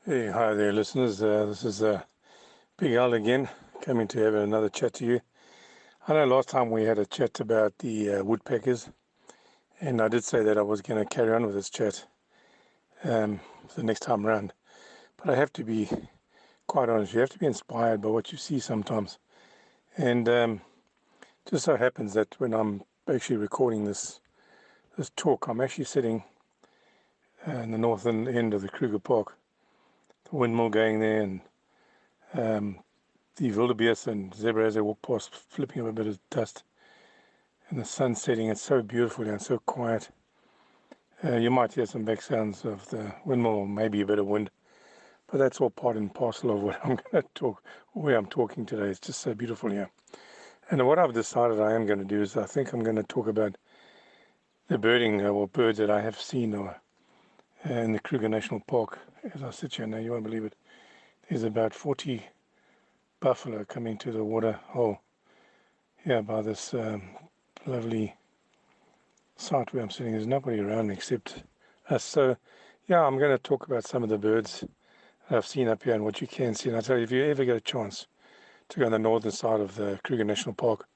Hey, hi there, listeners. This is Big Al again, coming to have another chat to you. I know last time we had a chat about the woodpeckers, and I did say that I was going to carry on with this chat the next time round. But I have to be quite honest, you have to be inspired by what you see sometimes. And just so happens that when I'm actually recording this talk, I'm actually sitting in the northern end of the Kruger Park, the windmill going there, and um, the wildebeest and zebra as they walk past, flipping up a bit of dust, and the sun setting. It's so beautiful and so quiet. You might hear some back sounds of the windmill or maybe a bit of wind, but that's all part and parcel of what I'm going to talk, where I'm talking today. It's just so beautiful here. And what I've decided I am going to do is I think I'm going to talk about the birding or birds that I have seen in the Kruger National Park. As I sit here now, you won't believe it. There's about 40 buffalo coming to the water hole here by this lovely site where I'm sitting. There's nobody around except us. So, yeah, I'm going to talk about some of the birds I've seen up here and what you can see. And I tell you, if you ever get a chance to go on the northern side of the Kruger National Park,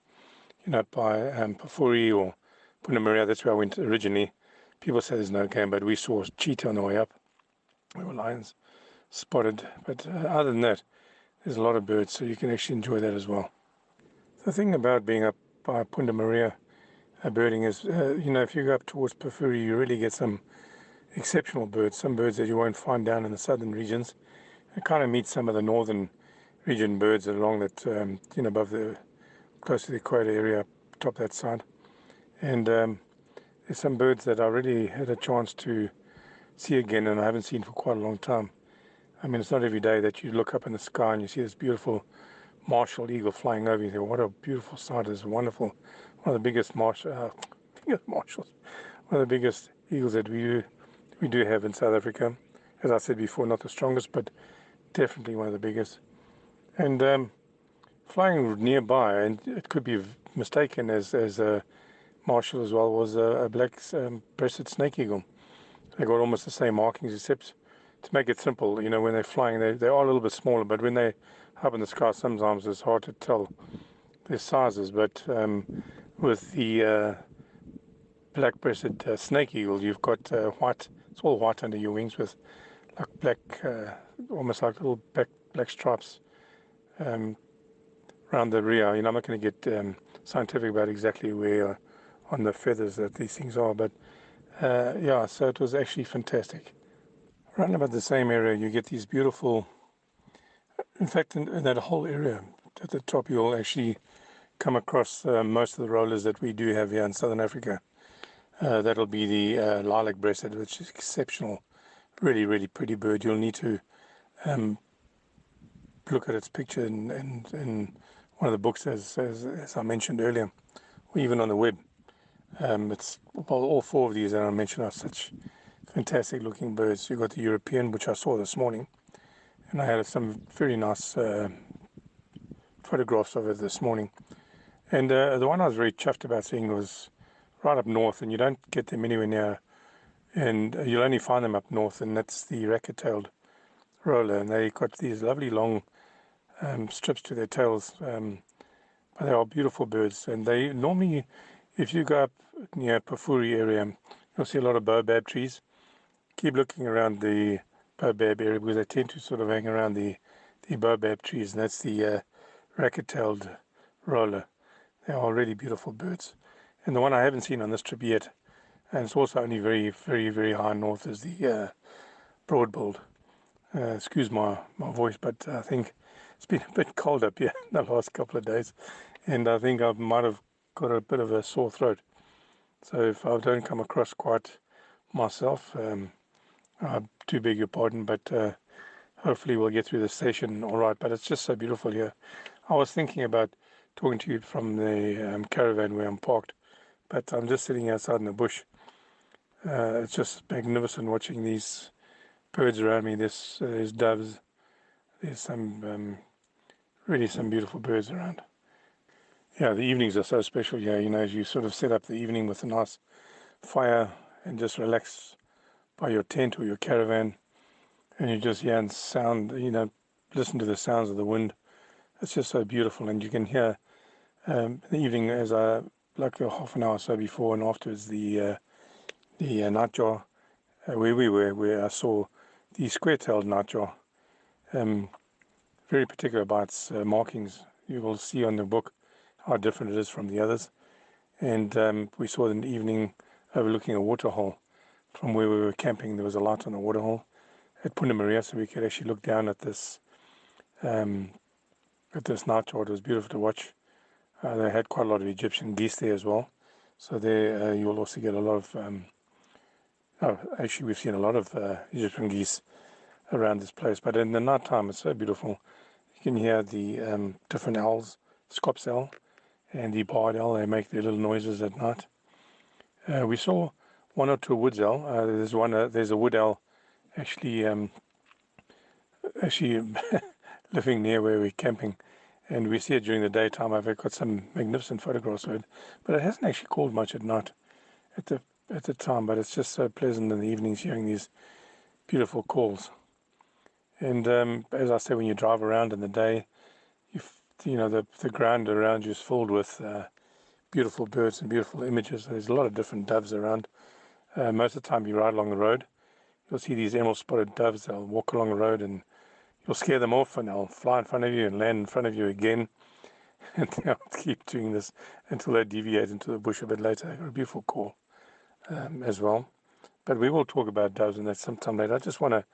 up by Pafuri or Punamaria, that's where I went originally. People say there's no game, but we saw cheetah on the way up. We were lions spotted. But other than that, there's a lot of birds, so you can actually enjoy that as well. The thing about being up by Punta Maria birding is, if you go up towards Pafuri, you really get some exceptional birds, some birds that you won't find down in the southern regions. You kind of meet some of the northern region birds along that, above close to the equator area, top that side. And there's some birds that I really had a chance to see again and I haven't seen for quite a long time. I mean, it's not every day that you look up in the sky and you see this beautiful martial eagle flying over you. Think, what a beautiful sight! It's wonderful. One of the biggest biggest marshals, one of the biggest eagles that we do have in South Africa. As I said before, not the strongest, but definitely one of the biggest. And flying nearby, and it could be mistaken as a marshal as well, was a black breasted snake eagle. They got almost the same markings, except to make it simple, when they're flying, they are a little bit smaller, but when they're up in the sky, sometimes it's hard to tell their sizes. But with the black-breasted snake eagle, you've got white, it's all white under your wings with like black, almost like little black stripes around the rear. I'm not going to get scientific about exactly where on the feathers that these things are, but yeah, so it was actually fantastic. Around about the same area, you get these beautiful, in fact, in that whole area, at the top, you'll actually come across most of the rollers that we do have here in Southern Africa. That'll be the lilac-breasted, which is exceptional, really, really pretty bird. You'll need to look at its picture in one of the books, as I mentioned earlier, or even on the web. All four of these that I mentioned are such fantastic looking birds. You've got the European, which I saw this morning, and I had some very nice photographs of it this morning. And the one I was very chuffed about seeing was right up north, and you don't get them anywhere near, and you'll only find them up north, and that's the racket-tailed roller. And they got these lovely long strips to their tails, but they are beautiful birds. And they normally, if you go up near Pafuri area, you'll see a lot of baobab trees. Keep looking around the baobab area because they tend to sort of hang around the baobab trees, and that's the racket-tailed roller. They are really beautiful birds. And the one I haven't seen on this trip yet, and it's also only very, very, very high north, is the broad-billed. Excuse my voice, but I think it's been a bit cold up here the last couple of days, and I think I might have got a bit of a sore throat. So if I don't come across quite myself, I do beg your pardon, but hopefully we'll get through the session all right. But it's just so beautiful here. I was thinking about talking to you from the caravan where I'm parked, but I'm just sitting outside in the bush. It's just magnificent watching these birds around me. There's doves. There's some really some beautiful birds around. Yeah, the evenings are so special here. As you sort of set up the evening with a nice fire and just relax by your tent or your caravan, and you just hear and sound, listen to the sounds of the wind. It's just so beautiful, and you can hear in the evening, as like a half an hour or so before and afterwards, the nightjar where we were, where I saw the square-tailed nightjar, very particular about its markings. You will see on the book how different it is from the others. And we saw it in the evening overlooking a waterhole. From where we were camping, there was a light on the waterhole at Punta Maria, so we could actually look down um, at this nightjar. It was beautiful to watch. They had quite a lot of Egyptian geese there as well. So there you'll also get a lot of, actually we've seen a lot of Egyptian geese around this place. But in the night time, it's so beautiful. You can hear the different owls, Scops owl and the barred owl. They make their little noises at night. We saw one or two woods owl. There's a wood owl actually actually living near where we're camping, and we see it during the daytime. I've got some magnificent photographs of it, but it hasn't actually called much at night at the time. But it's just so pleasant in the evenings hearing these beautiful calls. And as I say, when you drive around in the day, the ground around you is filled with beautiful birds and beautiful images. There's a lot of different doves around. Most of the time you ride along the road, you'll see these emerald spotted doves. They'll walk along the road and you'll scare them off, and they'll fly in front of you and land in front of you again. And they'll keep doing this until they deviate into the bush a bit later. They've got a beautiful call as well. But we will talk about doves and that sometime later. I just want to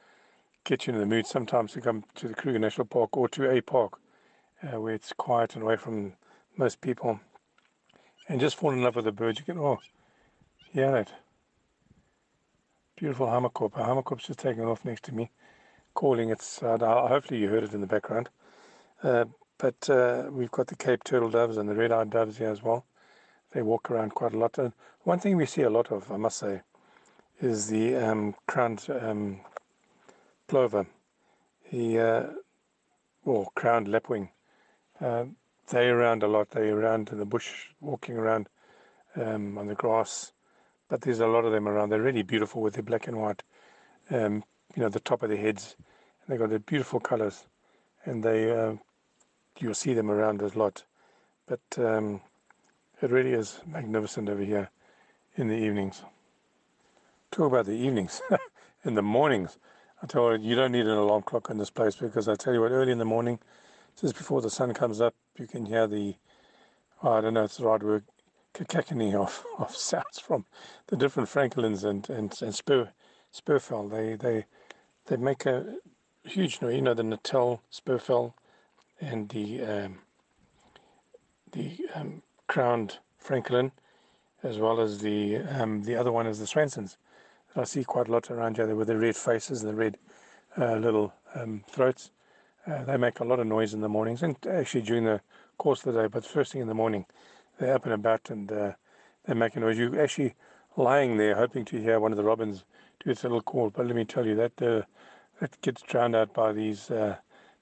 get you in the mood sometimes to come to the Kruger National Park or to a park where it's quiet and away from most people, and just fall in love with the birds. You can, hear that beautiful hammerkorp. A hammerkorp's just taking off next to me, calling. Hopefully you heard it in the background. But we've got the Cape turtle doves and the red-eyed doves here as well. They walk around quite a lot. One thing we see a lot of, I must say, is the crowned plover, the crowned lapwing. They're around a lot. They're around in the bush, walking around on the grass. But there's a lot of them around. They're really beautiful with their black and white, the top of their heads. And they've got the beautiful colors. And you'll see them around a lot. But it really is magnificent over here in the evenings. Talk about the evenings. In the mornings, I tell you, you don't need an alarm clock in this place, because I tell you what, early in the morning, just before the sun comes up, you can hear I don't know if it's the right word, cacophony of sounds from the different francolins and spurfowl. They make a huge noise. The Natal spurfowl and the crowned francolin, as well as the other one is the Swansons. I see quite a lot around here with the red faces and the red little throats. They make a lot of noise in the mornings, and actually during the course of the day, but first thing in the morning, they're up and about, and they make a noise. You're actually lying there hoping to hear one of the robins do its little call, but let me tell you, that gets drowned out by these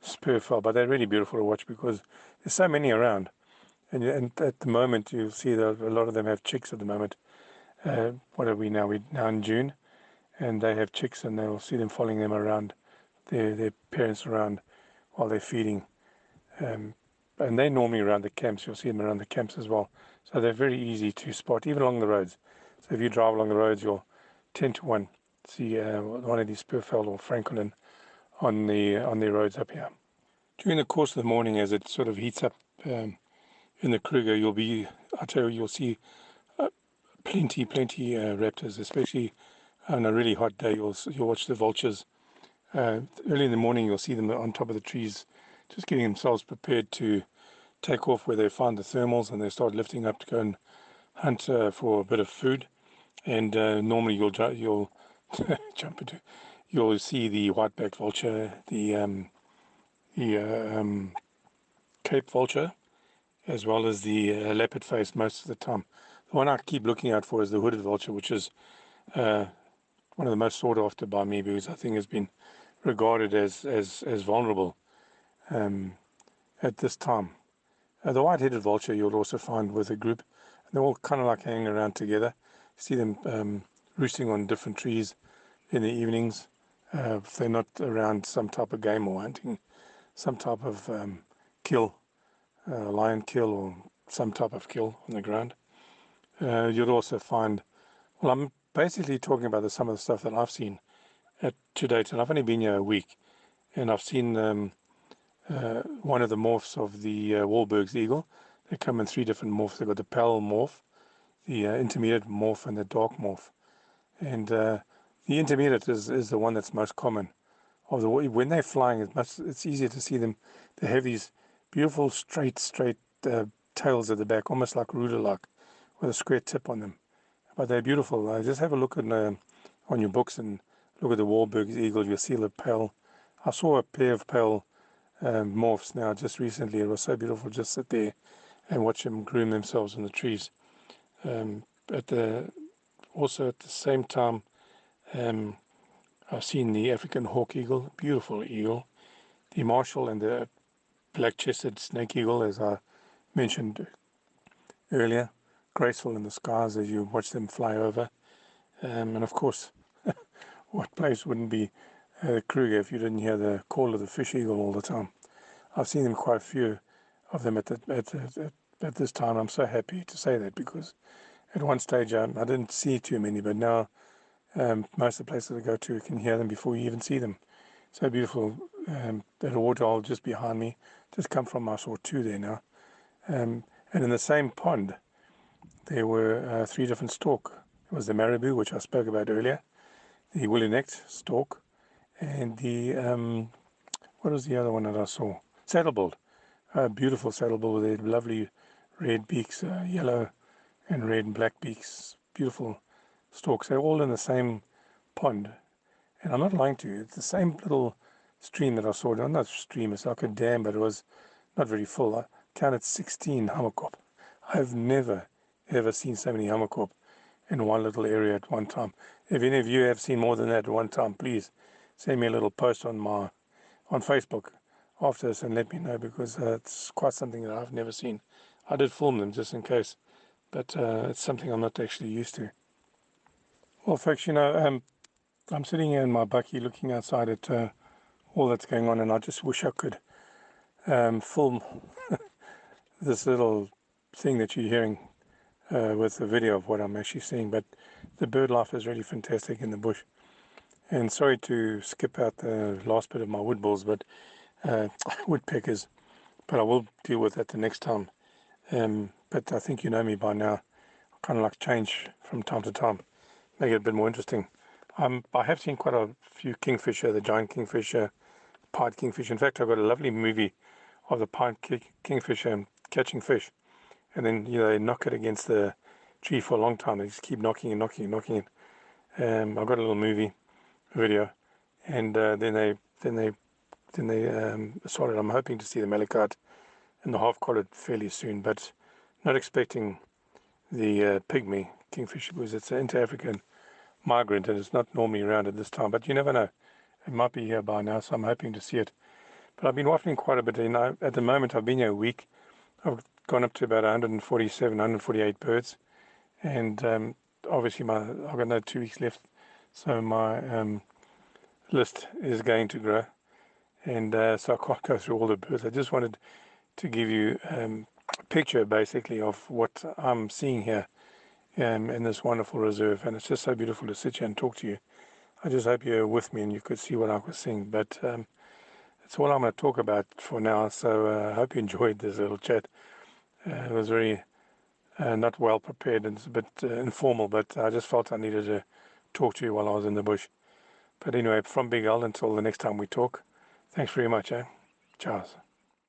spurfowl. But they're really beautiful to watch because there's so many around. And at the moment, you'll see that a lot of them have chicks at the moment. What are we now? We're now in June, and they have chicks, and they'll see them following them around, their parents around while they're feeding. And they're normally around the camps. You'll see them around the camps as well. So they're very easy to spot, even along the roads. So if you drive along the roads, you'll 10 to 1 see one of these spurfowl or francolin on the roads up here. During the course of the morning, as it sort of heats up in the Kruger, you'll see plenty raptors, especially on a really hot day. You'll watch the vultures. Early in the morning, you'll see them on top of the trees, just getting themselves prepared to take off where they find the thermals, and they start lifting up to go and hunt for a bit of food. And normally you'll jump into, you'll see the white-backed vulture, the Cape vulture, as well as the leopard face most of the time. The one I keep looking out for is the hooded vulture, which is one of the most sought after by me, because I think has been regarded as vulnerable at this time. The white-headed vulture you'll also find with a group. They're all kind of like hanging around together. You see them roosting on different trees in the evenings. if they're not around some type of game or hunting some type of kill, lion kill or some type of kill on the ground. You'll also find, well, I'm basically talking about some of the stuff that I've seen to date, and I've only been here a week, and I've seen one of the morphs of the Wahlberg's eagle. They come in 3 different morphs. They've got the pale morph, the intermediate morph, and the dark morph. And the intermediate is the one that's most common. When they're flying, it's easier to see them. They have these beautiful straight tails at the back, almost like ruler-like, with a square tip on them. But they're beautiful. Just have a look on your books and look at the Wahlberg's eagle. You'll see the pale. I saw a pair of pale morphs now just recently. It was so beautiful. Just sit there and watch them groom themselves in the trees. Also at the same time, I've seen the African hawk eagle, beautiful eagle, the marshal and the black-chested snake eagle, as I mentioned earlier, graceful in the skies as you watch them fly over. And of course, what place wouldn't be Kruger if you didn't hear the call of the fish eagle all the time? I've seen them, quite a few of them at this time. I'm so happy to say that, because at one stage I didn't see too many, but now most of the places I go to, you can hear them before you even see them. So beautiful. That waterhole just behind me, just come from, I saw 2 there now. And in the same pond, there were 3 different stork. There was the marabou, which I spoke about earlier, the woolly-necked stork, and the, what was the other one that I saw? Saddlebill. Beautiful saddlebill with their lovely red beaks, yellow and red and black beaks. Beautiful storks. They're all in the same pond. And I'm not lying to you. It's the same little stream that I saw. No, not stream, it's like a dam, but it was not very full. I counted 16 hammerkop. I've never, ever seen so many hammerkop in one little area at one time. If any of you have seen more than that at one time, please send me a little post on Facebook after this and let me know, because it's quite something that I've never seen. I did film them just in case, but it's something I'm not actually used to. Well, folks, I'm sitting here in my bucky looking outside at all that's going on, and I just wish I could film this little thing that you're hearing with a video of what I'm actually seeing. But the bird life is really fantastic in the bush. And sorry to skip out the last bit of my woodbulls, but woodpeckers, but I will deal with that the next time. But I think you know me by now. I kind of like change from time to time, make it a bit more interesting. I have seen quite a few kingfisher, the giant kingfisher, pied kingfisher. In fact, I've got a lovely movie of the pied kingfisher catching fish. And then, they knock it against the tree for a long time. They just keep knocking and knocking and knocking it. I've got a little movie video. And then they sorted. I'm hoping to see the malachite and the half-collared fairly soon, but not expecting the pygmy kingfisher, because it's an inter-African migrant and it's not normally around at this time. But you never know. It might be here by now, so I'm hoping to see it. But I've been waffling quite a bit. At the moment, I've been here a week. I've gone up to about 147, 148 birds. And obviously, I've got another 2 weeks left. So my list is going to grow. And so I can't go through all the birds. I just wanted to give you a picture, basically, of what I'm seeing here in this wonderful reserve. And it's just so beautiful to sit here and talk to you. I just hope you're with me and you could see what I was seeing. But that's all I'm going to talk about for now. So I hope you enjoyed this little chat. It was very not well prepared and it's a bit informal, but I just felt I needed to talk to you while I was in the bush. But anyway, from Big Al, until the next time we talk, thanks very much. Ciao.